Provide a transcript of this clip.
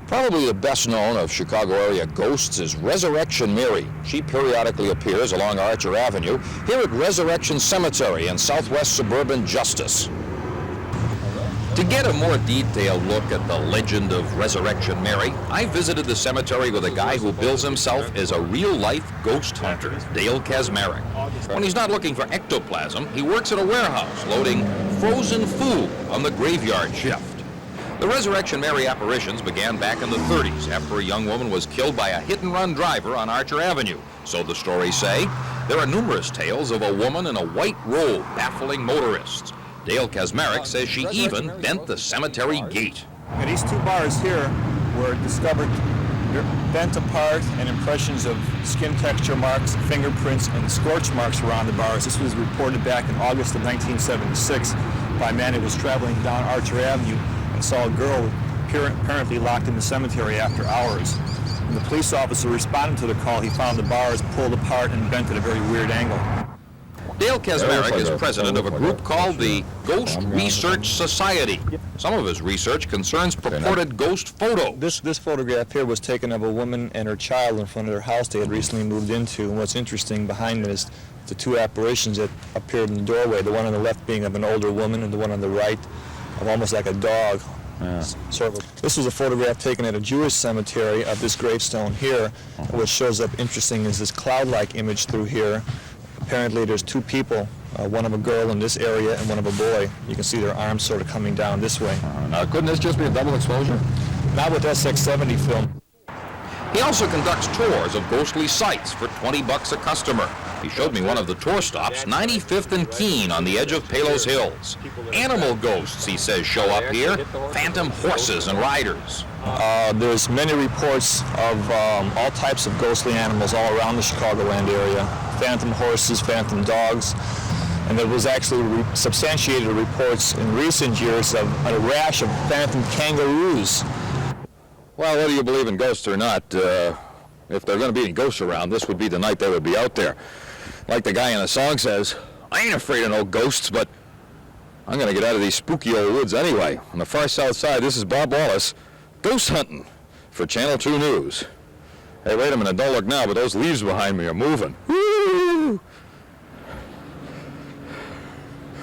Probably the best known of Chicago area ghosts is Resurrection Mary. She periodically appears along Archer Avenue here at Resurrection Cemetery in southwest suburban Justice. To get a more detailed look at the legend of Resurrection Mary, I visited the cemetery with a guy who bills himself as a real-life ghost hunter, Dale Kaczmarek. When he's not looking for ectoplasm, he works at a warehouse loading frozen food on the graveyard shift. The Resurrection Mary apparitions began back in the 30s after a young woman was killed by a hit-and-run driver on Archer Avenue. So the stories say. There are numerous tales of a woman in a white robe baffling motorists. Dale Kaczmarek says she even bent the cemetery gate. And these two bars here were discovered bent apart, and impressions of skin texture marks, fingerprints, and scorch marks were on the bars. This was reported back in August of 1976 by a man who was traveling down Archer Avenue and saw a girl apparently locked in the cemetery after hours. When the police officer responded to the call, he found the bars pulled apart and bent at a very weird angle. Dale Kaczmarek is president of a group called the Ghost Research Society. Some of his research concerns purported ghost photos. This photograph here was taken of a woman and her child in front of their house they had recently moved into. And what's interesting behind it is the two apparitions that appeared in the doorway, the one on the left being of an older woman and the one on the right of almost like a dog. Yeah. This was a photograph taken at a Jewish cemetery of this gravestone here. What shows up interesting is this cloud-like image through here. Apparently there's two people, one of a girl in this area and one of a boy. You can see their arms sort of coming down this way. Now, couldn't this just be a double exposure? Not with SX70 film. He also conducts tours of ghostly sites for $20 a customer. He showed me one of the tour stops, 95th and Keene on the edge of Palos Hills. Animal ghosts, he says, show up here, phantom horses and riders. There's many reports of all types of ghostly animals all around the Chicagoland area. Phantom horses, phantom dogs, and there was actually substantiated reports in recent years of a rash of phantom kangaroos. Well, whether you believe in ghosts or not, if there are going to be any ghosts around, this would be the night they would be out there. Like the guy in the song says, I ain't afraid of no ghosts, but I'm going to get out of these spooky old woods anyway. On the far south side, this is Bob Wallace, ghost hunting for Channel 2 News. Hey, wait a minute, don't look now, but those leaves behind me are moving. Woo!